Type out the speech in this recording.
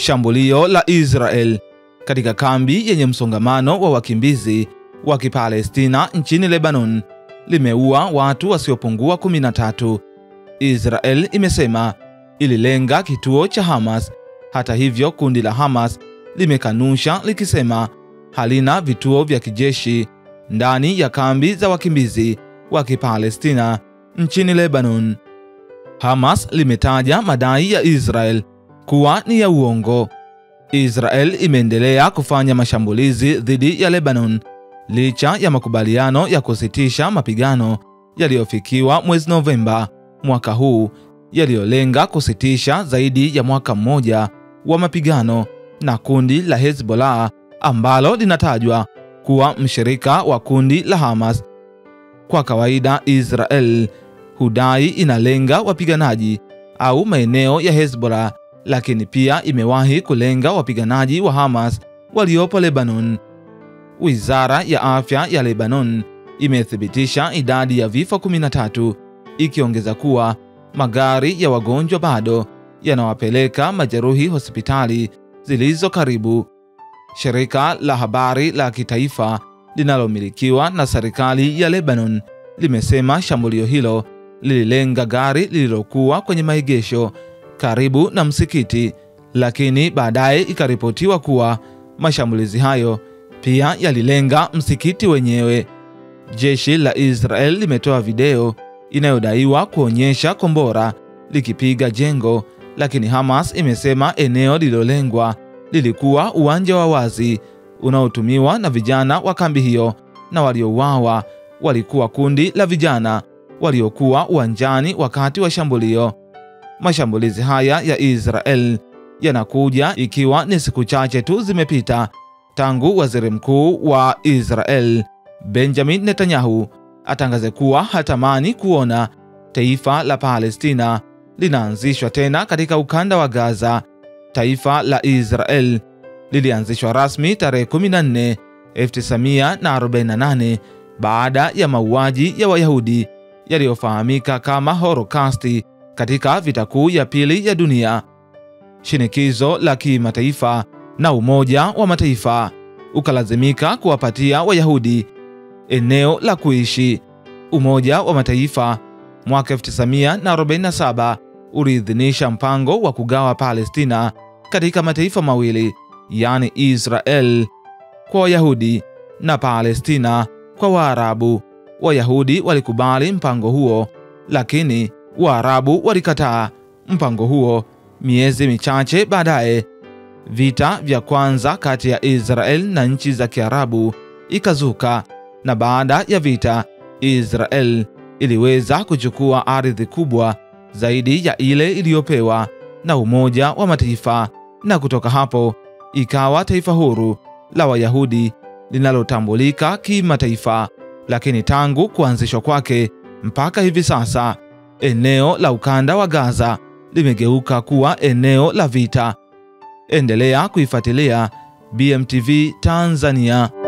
Shambulio la Israel katika kambi yenye msongamano wa wakimbizi wa Kipalestina nchini Lebanon limeua watu wasiopungua 13. Israel imesema ililenga kituo cha Hamas. Hata hivyo, kundi la Hamas limekanusha likisema halina vituo vya kijeshi ndani ya kambi za wakimbizi wa Kipalestina nchini Lebanon. Hamas limetaja madai ya Israel kuwa ni ya uongo. Israel imeendelea kufanya mashambulizi dhidi ya Lebanon licha ya makubaliano ya kusitisha mapigano yaliyofikiwa mwezi Novemba mwaka huu, yaliyolenga kusitisha zaidi ya mwaka mmoja wa mapigano na kundi la Hezbollah ambalo linatajwa kuwa mshirika wa kundi la Hamas. Kwa kawaida, Israel hudai inalenga wapiganaji au maeneo ya Hezbollah, lakini pia imewahi kulenga wapiganaji wa Hamas waliopo Lebanon. Wizara ya afya ya Lebanon imethibitisha idadi ya vifo 13, ikiongeza kuwa magari ya wagonjwa bado yanawapeleka majeruhi hospitali zilizo karibu. Shirika la habari la kitaifa linalomilikiwa na serikali ya Lebanon limesema shambulio hilo lililenga gari lililokuwa kwenye maegesho karibu na msikiti, lakini baadaye ikaripotiwa kuwa mashambulizi hayo pia yalilenga msikiti wenyewe. Jeshi la Israel limetoa video inayodaiwa kuonyesha kombora likipiga jengo, lakini Hamas imesema eneo lililolengwa lilikuwa uwanja wa wazi unaotumiwa na vijana wa kambi hiyo, na waliouawa walikuwa kundi la vijana waliokuwa uwanjani wakati wa shambulio. Mashambulizi haya ya Israel yanakuja ikiwa ni siku chache tu zimepita tangu waziri mkuu wa Israel Benjamin Netanyahu atangaze kuwa hatamani kuona taifa la Palestina linaanzishwa tena katika ukanda wa Gaza. Taifa la Israel lilianzishwa rasmi tarehe 14, 1948 baada ya mauaji ya Wayahudi yaliyofahamika kama Holocaust katika vita kuu ya pili ya dunia. Shinikizo la kimataifa na Umoja wa Mataifa ukalazimika kuwapatia Wayahudi eneo la kuishi. Umoja wa Mataifa mwaka 1947 uliidhinisha mpango wa kugawa Palestina katika mataifa mawili, yani Israel kwa Wayahudi na Palestina kwa Waarabu. Wayahudi walikubali mpango huo, lakini Waarabu walikataa mpango huo. Miezi michache baadaye, vita vya kwanza kati ya Israel na nchi za Kiarabu ikazuka, na baada ya vita, Israel iliweza kuchukua ardhi kubwa zaidi ya ile iliyopewa na Umoja wa Mataifa, na kutoka hapo ikawa taifa huru la Wayahudi linalotambulika kimataifa. Lakini tangu kuanzishwa kwake mpaka hivi sasa, eneo la ukanda wa Gaza limegeuka kuwa eneo la vita. Endelea kuifuatilia BMTV Tanzania.